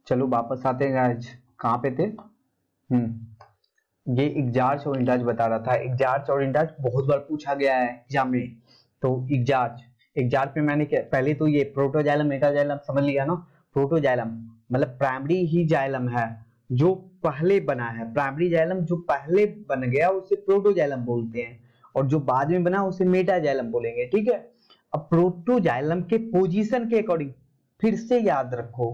चलो वापस आते हैं आज, कहाँ पे थे। ये एग्जार्च और इंडार्च बता रहा था। एग्जार्च और इंडार्च बहुत बार पूछा गया है एग्जाम में। तो एग्जार्च एग्जार्च में मैंने क्या, पहले तो ये प्रोटोजाइलम मेटाजाइलम समझ लिया ना। प्रोटोजाइलम मतलब प्राइमरी ही जाइलम है जो पहले बना है। प्राइमरी जाइलम जो पहले बन गया उसे प्रोटोजाइलम बोलते हैं, और जो बाद में बना उसे मेटाजाइलम बोलेंगे। ठीक है। अब प्रोटोजाइलम के पोजीशन के अकॉर्डिंग, फिर से याद रखो,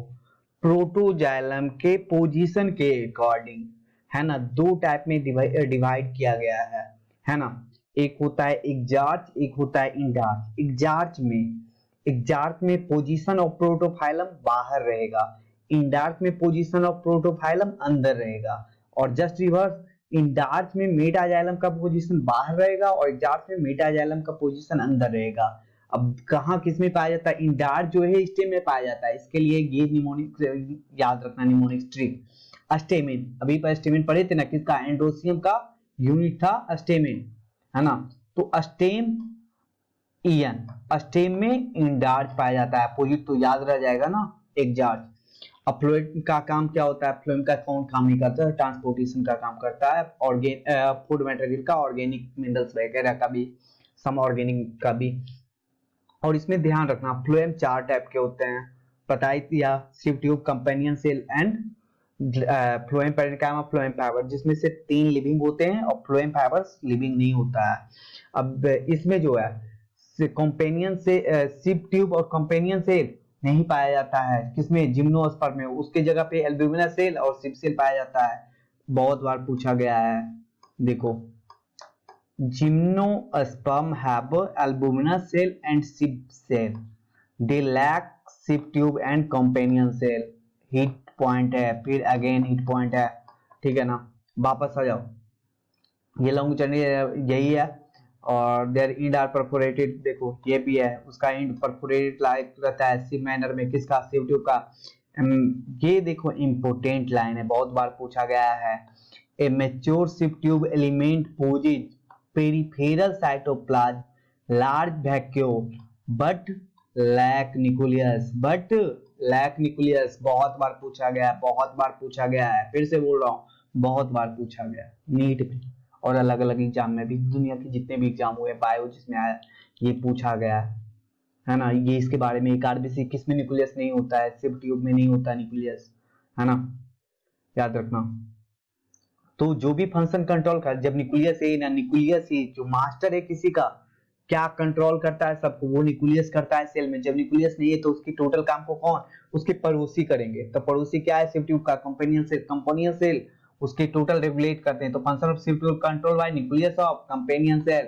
प्रोटोजाइलम के पोजीशन के अकॉर्डिंग, है ना, दो टाइप में डिवाइड किया गया है ना। एक होता है एग्जार्च, एक होता है इंडार्च। एग्जार्च में पोजीशन ऑफ प्रोटोफाइलम बाहर रहेगा, इंडार्च में पोजीशन ऑफ प्रोटोफाइलम अंदर रहेगा। और जस्ट रिवर्स, इंडार्च में मेटाजाइलम का पोजीशन बाहर रहेगा और एग्जार्च में मेटाजाइलम का पोजीशन अंदर रहेगा। अब कहाँ किस में पाया जाता है, इंडार्च जो है स्टेम में पाया जाता है। इसके लिए ये निमोनिक याद रखना, निमोनिक स्ट्रिप। स्टेमिन, अभी पर स्टेमिन पढ़े थे ना, किसका, एंड्रोसियम का यूनिट था स्टेमिन, है ना। तो स्टेम ईएन, स्टेम में इंडार्च पाया जाता है, अपोजिट तो याद रह जाएगा ना, एग्जार्च। अब फ्लोएम का काम क्या होता है, फ्लोएम का कौन काम नहीं करता है, ट्रांसपोर्टेशन का काम करता है, फूड मटेरियल का, ऑर्गेनिक मिनरल्स वगैरह का भी, सम ऑर्गेनिक का भी। और इसमें ध्यान रखना, फ्लोएम चार टाइप के होते हैं, पता ही दिया, sieve tube, companion cell and phloem parenchyma, phloem fibre, जिसमें से 3 लिविंग होते हैं और फ्लोएम फाइबर्स लिविंग नहीं होता है। अब इसमें जो है कंपेनियन से सिव ट्यूब और कंपेनियन सेल नहीं पाया जाता है, किसमें, जिम्नोस्पर्म में, उसके जगह पे एल्ब्यूमिना सेल और सिव सेल पाया जाता है। बहुत बार पूछा गया है, देखो, gymnosperm have albuminous cell and sieve cell, they lack sieve tube and companion cell. Hit point है, फिर अगेन हिट पॉइंट है, ठीक है ना। वापस आ जाओ, ये लॉन्ग जर्नी यही है। और देयर इंड आर परफोरेटेड, देखो ये भी है, उसका इंड परफोरेटेड लाइक रहता है सिव मैनर में, किसका, सिव ट्यूब का। ये देखो इंपोर्टेंट लाइन है, बहुत बार पूछा गया है। A mature sieve tube element possesses peripheral cytoplasm large vacuole but lack nucleus, बहुत बार पूछा गया है, बहुत बार पूछा गया है, फिर से बोल रहा हूँ, बहुत बार पूछा गया है, नीट में और अलग अलग एग्जाम में भी, दुनिया के जितने भी एग्जाम हुए, बायो जिसमें आया, ये पूछा गया है ना। ये इसके बारे में, एक आरबीसी किसमें न्यूक्लियस नहीं होता है, सिव ट्यूब में नहीं होता है न्यूक्लियस, है ना, याद रखना। तो जो भी फंक्शन कंट्रोल कर, जब न्यूक्लियस है ना, न्यूक्लियस ही जो मास्टर है किसी का, क्या कंट्रोल करता है सबको, वो न्यूक्लियस करता है सेल में। जब न्यूक्लियस नहीं है तो उसकी टोटल काम को कौन, उसके पड़ोसी करेंगे। तो पड़ोसी क्या है, सिव ट्यूब का कंपेनियन सेल, कंपेनियन सेल उसके टोटल रेगुलेट करते हैं। तो function of sieve tube control by nucleus of companion cell.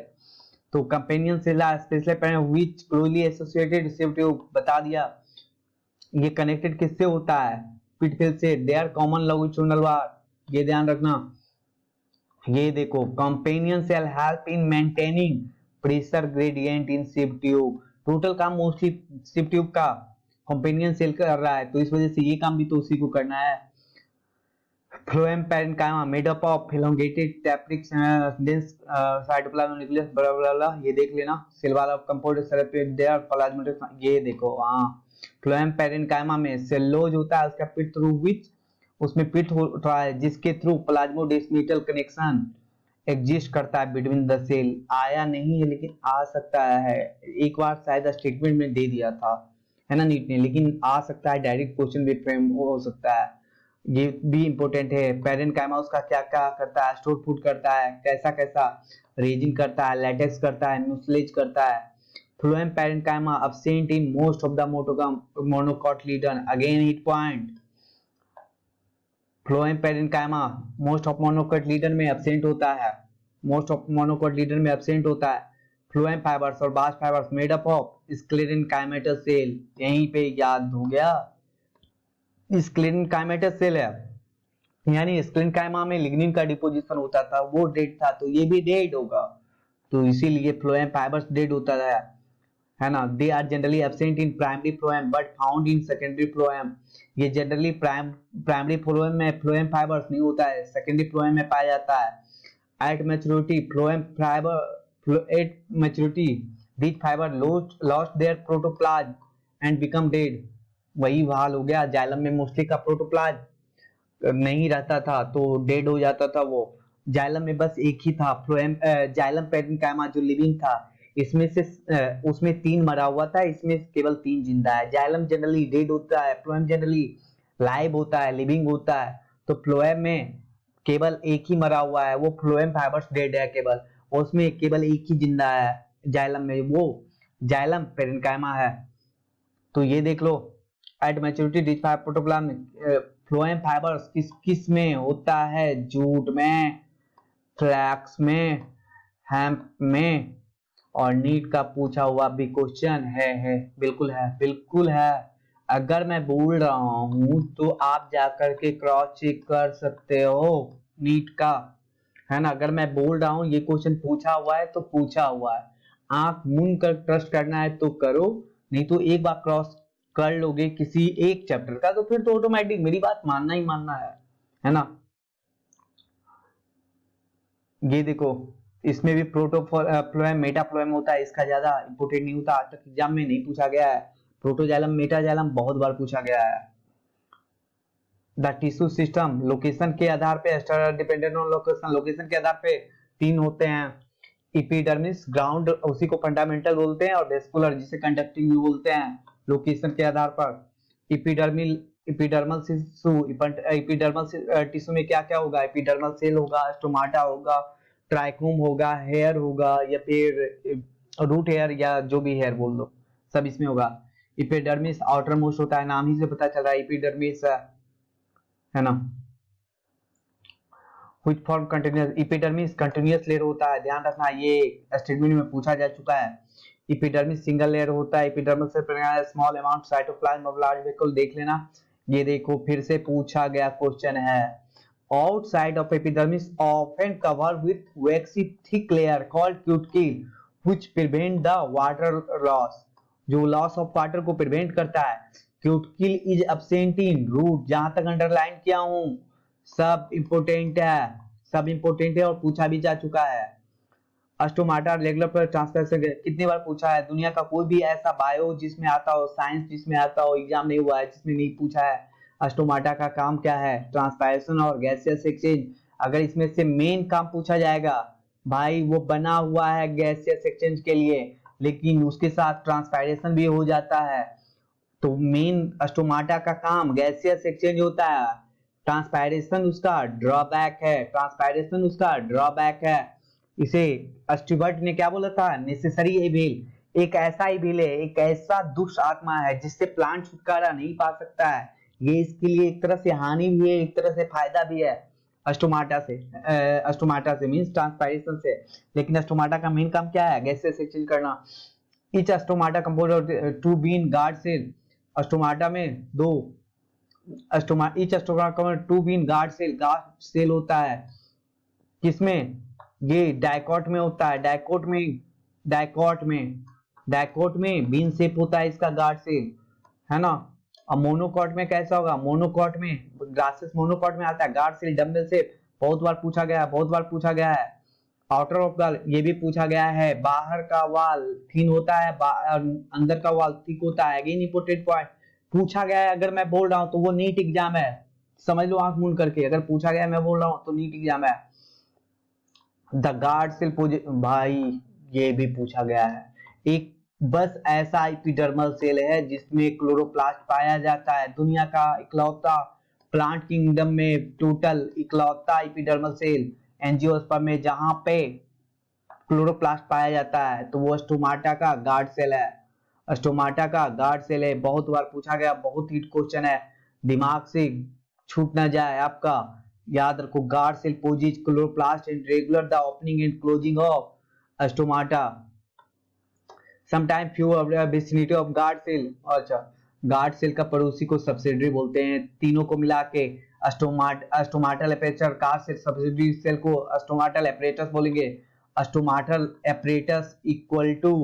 तो companion cell specially which closely associated sieve tube, बता दिया। ये कनेक्टेड किससे होता है, पिटफिल से, they are common longitudinal wall, ये ध्यान रखना। ये देखो, companion cell help in maintaining pressure gradient in sieve tube, total काम मोस्टली सिव ट्यूब का कंपेनियन सेल कर रहा है, तो इस वजह से ये काम भी तो उसी को करना है। Phloem parenchyma made up of elongated tapetic dense cytoplasm nucleus, blah blah blah, ये देख लेना। सेल वाल ऑफ कंपाउंड सेरेपिड देयर प्लाज्मेटिक, ये देखो, हाँ, फ्लोएम पैरेन्काइमा में सेलोज होता है, उसका पिट थ्रू विच, उसमें पिट होता है जिसके थ्रू प्लाज्मोडेस्मेटल कनेक्शन एग्जिस्ट करता है बिटवीन द सेल। आया नहीं है लेकिन आ सकता है, एक बार शायद स्टेटमेंट में दे दिया था, है ना, नीट ने, लेकिन आ सकता है, डायरेक्ट क्वेश्चन भी फ्रेम हो सकता है, ये भी इंपॉर्टेंट है। पैरेन्काइमा उसका क्या क्या करता है, स्टोर फूड करता है, कैसा कैसा, रेजिन करता है, लैटेक्स करता है, म्यूसिलेज करता है। Phloem parenchyma absent in most of the monocotyledon, again hit point. Phloem parenchyma most of monocotyledon में एब्सेंट होता है, मोस्ट ऑफ मोनोकोटिलीडन में एब्सेंट होता है। फ्लोएम फाइबर्स और bast fibres made up of sclerenchymatous cell, यहीं पे याद हो गया, स्क्लेरेनकाइमेटस सेल है, यानी स्क्लेरेनकाइमा में लिग्निन का डिपोजिशन होता था, वो डेड था, तो ये भी डेड होगा, तो इसीलिए फ्लोएम फाइबर्स डेड होता है ना। They are generally absent in primary phloem but found in secondary phloem, ये जनरली प्राइमरी फ्लोएम में फ्लोएम फाइबर्स नहीं होता है, सेकेंडरी फ्लोएम में पाया जाता है। At maturity phloem fibre, at maturity these fiber lost their protoplasm and become dead, वही हाल हो गया। जाइलम में मोस्टली का प्रोटोप्लाज्म नहीं रहता था तो डेड हो जाता था वो। जाइलम में बस एक ही था फ्लोएम, जाइलम पेरेन्काइमा जो लिविंग था। इसमें से उसमें 3 मरा हुआ था, इसमें केवल 3 जिंदा है। जाइलम जनरली डेड होता है, फ्लोएम जनरली लाइव होता है, लिविंग होता है। तो फ्लोएम में केवल एक ही मरा हुआ है, वो फ्लोएम फाइबर्स डेड है केवल, और उसमें केवल एक ही जिंदा है जाइलम में, वो जाइलम पेरेन्काइमा है। तो ये देख लो, at maturity rich protoplasm phloem fibres किस किस में होता है? जूट में, फ्लैक्स में, हेम्प में। और नीट का पूछा हुआ भी क्वेश्चन है, बिल्कुल है, बिल्कुल है। अगर मैं बोल रहा हूं तो आप जाकर के क्रॉस चेक कर सकते हो नीट का, है ना। अगर मैं बोल रहा हूँ ये क्वेश्चन पूछा हुआ है तो पूछा हुआ है, आंख मूंद कर ट्रस्ट करना है तो करो, नहीं तो एक बार क्रॉस कर लोगे किसी एक चैप्टर का तो फिर तो ऑटोमेटिक मेरी बात मानना ही मानना है ना। ये देखो, इसमें भी प्रोटोफ्लोएम मेटाफ्लोएम होता है, इसका ज्यादा इंपोर्टेंट नहीं होता, आज तक एग्जाम में नहीं पूछा गया है। प्रोटोजाइलम मेटाजाइलम बहुत बार पूछा गया है। द टिश्यू सिस्टम लोकेशन के आधार पे, डिपेंडेंट ऑन लोकेशन, लोकेशन के आधार पे 3 होते हैं। इपिडर्मिस ग्राउंड, उसी को फंडामेंटल बोलते हैं, और वेस्कुलर जिसे कंडक्टिंग भी बोलते हैं लोकेशन के आधार पर। इपिडर्मिल इपिडर्मल टिश्यू, इपिडर्मल टिश्यू में क्या क्या होगा? एपिडर्मल सेल होगा, स्टोमाटा होगा, ट्राइकोम होगा, हेयर होगा, या फिर रूट हेयर, या जो भी हेयर बोल दो, सब इसमें होगा। इपिडर्मिस आउटर मोस्ट होता है, नाम ही से पता चल रहा है इपिडर्मिस, है ना। Which form continuous, epidermis continuous layer होता है, ध्यान रखना, ये स्टेटमेंट में पूछा जा चुका है। एपिडर्मिस सिंगल लेयर होता है, एपिडर्मल से small amount cytoplasm of large vesicle, देख लेना। ये देखो फिर से पूछा गया क्वेश्चन है। Outside of epidermis often covered with waxy thick layer called cuticle which prevent the water loss, जो लॉस ऑफ वाटर को प्रिवेंट करता है। Cuticle is absent in root, जहां तक अंडरलाइन किया हूं सब इंपोर्टेंट है, सब इंपोर्टेंट है और पूछा भी जा चुका है। स्टोमाटा रेगुलर पर ट्रांसफर कितनी बार पूछा है? दुनिया का कोई भी ऐसा बायो जिसमें आता हो, साइंस जिसमें आता हो, एग्जाम नहीं हुआ है जिसमें नहीं पूछा है। स्टोमाटा का काम क्या है? ट्रांसपायरेशन और गैसियस एक्सचेंज। अगर इसमें से मेन काम पूछा जाएगा, भाई वो बना हुआ है गैसियस एक्सचेंज के लिए, लेकिन उसके साथ ट्रांसपायरेशन भी हो जाता है। तो मेन स्टोमाटा का काम गैसियस एक्सचेंज होता है, ट्रांसपायरेशन उसका ड्रॉबैक है, ट्रांसपायरेशन उसका ड्रॉबैक है। इसे स्टीवर्ट ने क्या बोला था? नेसेसरी इविल, एक ऐसा इविल है, एक ऐसा दुष्ट आत्मा है जिससे प्लांट छुटकारा नहीं पा सकता है। ये इसके लिए एक तरह से हानि भी है, एक तरह से फायदा भी है। स्टोमाटा से मींस ट्रांसपायरेशन से। लेकिन स्टोमाटा का मेन काम क्या है? गैसेस एक्सचेंज करना। Each stomata compose two bean guard cell, stomata में दो each stomata two bean guard cell होता है। किसमें? ये डाइकॉट में होता है, डाइकॉट में बीन शेप होता है इसका गार्ड सेल, है ना। अब मोनोकॉट में कैसा होगा? मोनोकॉट में, ग्रासेस मोनोकॉट में आता है गार्ड सेल डम्बल शेप, बहुत बार पूछा गया है, बहुत बार पूछा गया है। आउटर ऑफ द, ये भी पूछा गया है, बाहर का वाल थिन होता है, अंदर का वाल थिक होता है। अगेन इंपोर्टेंट पॉइंट पूछा गया है, अगर मैं बोल रहा हूं तो वो नीट एग्जाम है, समझ लो आंख मूंद करके, अगर पूछा गया है मैं बोल रहा हूं तो नीट एग्जाम है। द गार्ड सेल भाई ये भी पूछा गया है। एक बस ऐसा एपिडर्मल सेल है जिसमें क्लोरोप्लास्ट पाया जाता है, दुनिया का इकलौता, प्लांट किंगडम में टोटल इकलौता एपिडर्मल सेल एंजियोस्पर्म में जहां पे क्लोरोप्लास्ट पाया जाता है, तो वो स्टोमाटा का गार्ड सेल है, स्टोमाटा का गार्ड सेल है। बहुत बार पूछा गया, बहुत हिट क्वेश्चन है, दिमाग से छूट ना जाए आपका, याद रखो। Guard cell possess chloroplast and regular the opening and closing of stomata, sometime few vicinity of guard cell. अच्छा, गार्ड सेल का पड़ोसी को सब्सिडरी बोलते हैं, तीनों को मिला के stomatal apparatus, guard cell subsidiary cell को स्टोमाटल एपरेटस बोलेंगे। स्टोमाटल एपरेटस इक्वल टू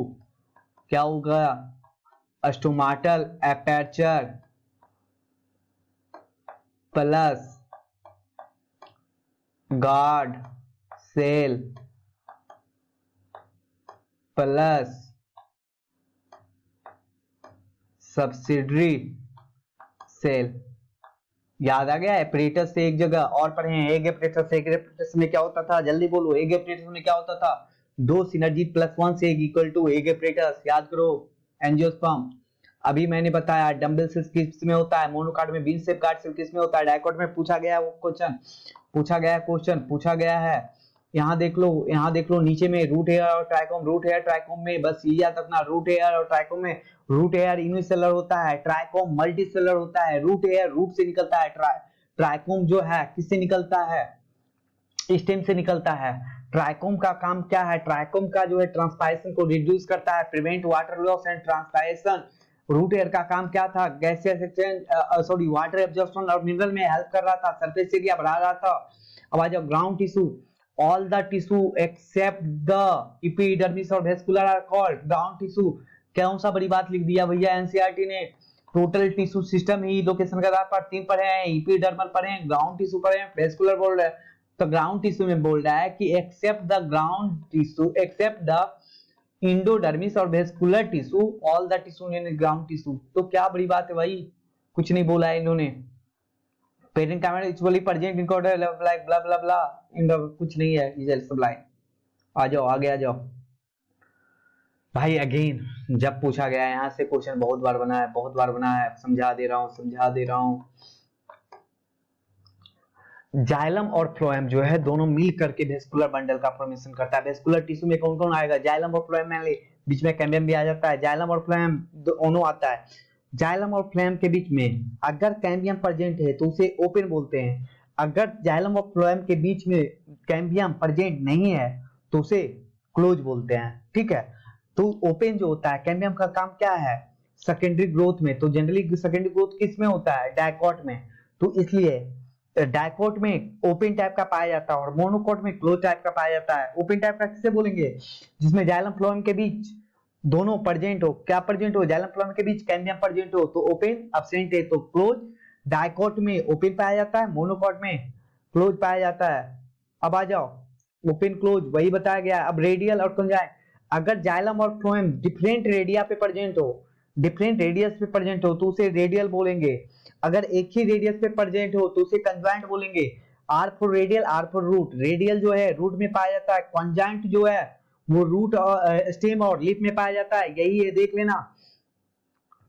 क्या होगा? Stomatal aperture plus guard cell plus subsidiary cell. याद आ गया? एपरेटस से एक जगह और पढ़े हैं, एग एपरेटस। एग एपरेटस में क्या होता था, जल्दी बोलो, एग एपरेटस में क्या होता था? 2 सिनर्जी प्लस 1 से इक्वल टू एग एपरेटस। याद करो, एंजियोस्पर्म। अभी मैंने बताया डंबल सेल किस में होता है, मोनोकाट में, बीन शेप गार्ड सेल किस में होता है, डायकोट में। पूछा गया है वो क्वेश्चन, पूछा गया है। यहाँ देख लो नीचे में रूट हेयर और ट्राइकोम। रूट हेयर ट्राइकोम में बस ये याद रखना, रूट हेयर और ट्राइकोम में रूट हेयर यूनिसेलुलर होता है, ट्राइकोम मल्टीसेलुलर होता है। रूट हेयर रूट से निकलता है, ट्राइकोम जो है किससे निकलता है? स्टेम से निकलता है। ट्राइकोम का काम क्या है? ट्राइकोम का जो है ट्रांसपायरेशन को रिड्यूस करता है, prevent water loss and transpiration. Root hair का काम क्या था? गैसियस एक्सचेंज वाटर एब्जॉर्प्शन और मिनरल में हेल्प कर रहा था, सरफेस एरिया बढ़ा रहा था। अब आ जाओ ground tissue. All the tissue except the epidermis और vascular are called ground tissue. कौन सा बड़ी बात लिख दिया भैया एनसीईआरटी ने? टोटल टिश्यू सिस्टम ही लोकेशन के आधार पर 3 पढ़े हैं, एपिडर्मल पढ़े हैं, ग्राउंड टिश्यू पढ़े हैं, वेस्कुलर बोल रहा है। तो ग्राउंड टिश्यू में बोल रहा है कि except the ground tissue, except the endodermis और vascular tissue, all the tissue in ground tissue. तो क्या बड़ी बात है भाई, कुछ नहीं बोला है इन्होंने। Parenchyma equally present in order like blah blah blah, कुछ नहीं है, ये सब लाइन। आ जाओ आगे आ जाओ भाई। अगेन जब पूछा गया है यहाँ से क्वेश्चन, बहुत बार बना है, समझा दे रहा हूँ। जाइलम और फ्लोएम जो है दोनों मिल करके वेस्कुलर बंडल का फॉर्मेशन करता है। वेस्कुलर टिश्यू में कौन कौन आएगा? जाइलम और फ्लोएम में, बीच में कैम्बियम भी आ जाता है। जाइलम और फ्लोएम दोनों आता है। जाइलम और फ्लोएम के बीच में अगर कैम्बियम प्रेजेंट है तो उसे ओपन बोलते हैं। अगर जाइलम और फ्लोएम के बीच में कैम्बियम प्रेजेंट नहीं है तो उसे क्लोज बोलते हैं, ठीक है। तो ओपन जो होता है, कैम्बियम का काम क्या है? सेकेंडरी ग्रोथ में। तो जनरली सेकेंडरी ग्रोथ किस में होता है? डायकॉट में। तो इसलिए डायकॉट में ओपन टाइप का पाया जाता है और मोनोकॉट में क्लोज टाइप का पाया जाता है। ओपन टाइप का किसे बोलेंगे? जिसमें जाइलम फ्लोएम के बीच दोनों प्रेजेंट हो। क्या प्रेजेंट हो? जाइलम फ्लोएम के बीच कैम्बियम प्रेजेंट हो तो ओपन, एब्सेंट है तो क्लोज। डायकॉट में ओपन पाया जाता है, मोनोकॉट में क्लोज पाया जाता है। अब आ जाओ ओपन क्लोज वही बताया गया। अब रेडियल और कंजाइन, अगर जाइलम और फ्लोएम डिफरेंट रेडिया पे प्रेजेंट हो, डिफरेंट रेडियस पे प्रेजेंट हो तो उसे रेडियल बोलेंगे। अगर एक ही रेडियस पे प्रेजेंट हो तो उसे कंजाइंट बोलेंगे। R for radial, R for root. Radial जो है रूट में पाया जाता है, कंजाइंट जो है वो रूट और स्टेम और लिप में पाया जाता है। यही है, देख लेना,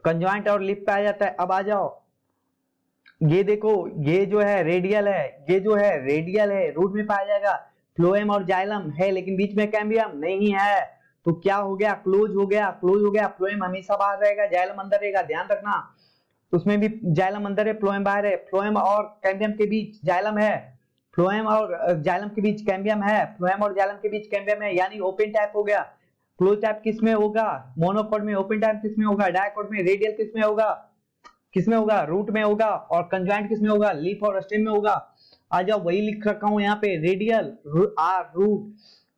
कंजाइंट और लिप पाया जाता है। अब आ जाओ, ये देखो, ये जो है रेडियल है, ये जो है रेडियल है, रूट में पाया जाएगा। फ्लोएम और जाइलम है लेकिन बीच में कैम्बियम नहीं है, तो क्या हो गया? क्लोज हो गया, क्लोज हो गया। फ्लोएम हमेशा बाहर रहेगा, जाइलम अंदर रहेगा, ध्यान रखना। उसमें भी जाइलम अंदर है, फ्लोएम बाहर है। फ्लोएम और कैम्बियम के बीच जाइलम है, फ्लोएम और जाइलम के बीच कैम्बियम है, फ्लोएम और जाइलम के बीच कैम्बियम है, यानी ओपन टाइप हो गया। क्लोज टाइप किस में होगा? मोनोकॉट में। ओपन टाइप किस में होगा? डायकॉट में। रेडियल किस में होगा? रूट में होगा। और कंजाइंट किस में होगा? लीफ और स्टेम में होगा। आ जाओ, वही लिख रखा हूं यहाँ पे, radial R root,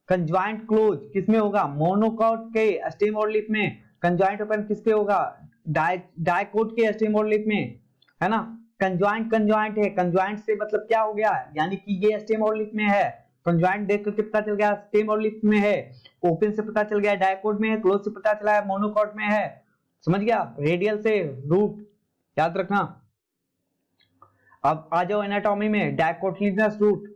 conjoint close किस में होगा? मोनोकॉट के स्टेम और लीफ में। कंजाइंट ओपन किसके होगा? डायकोट के स्टेम और लीफ में, है ना। कंजाइंट है, कंजाइंट से मतलब क्या हो गया? यानी कि ये स्टेम और लीफ में है। कंजाइंट देख करके पता चल गया स्टेम और लीफ में है। ओपन से पता चल गया डायकोट में है, क्लोज से पता चला है मोनोकॉट में है। समझ गया? रेडियल से रूट, याद रखना। अब आ जाओ एनाटॉमी में, डायकोटिलिनस रूट।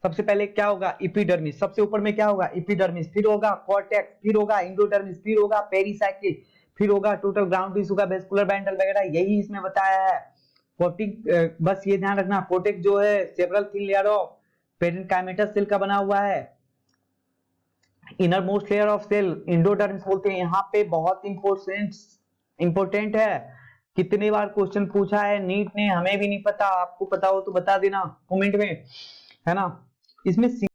सबसे पहले क्या होगा? एपिडर्मिस। सबसे ऊपर में क्या होगा? एपिडर्मिस, फिर होगा कॉर्टेक्स, फिर होगा इंडोडर्मिस, फिर होगा पेरिसाइकिल, फिर होगा टोटल ग्राउंड टिश्यू का वेस्कुलर बंडल वगैरह, यही इसमें बताया है। कोटिक, बस ये ध्यान रखना, कोटिक जो है several thin layer of parenchymatous cell का बना हुआ है। Inner most layer of cell endodermis बोलते हैं। यहाँ पे बहुत इंपोर्टेंट है। कितने बार क्वेश्चन पूछा है नीट ने, हमें भी नहीं पता, आपको पता हो तो बता देना कमेंट में, है ना। इसमें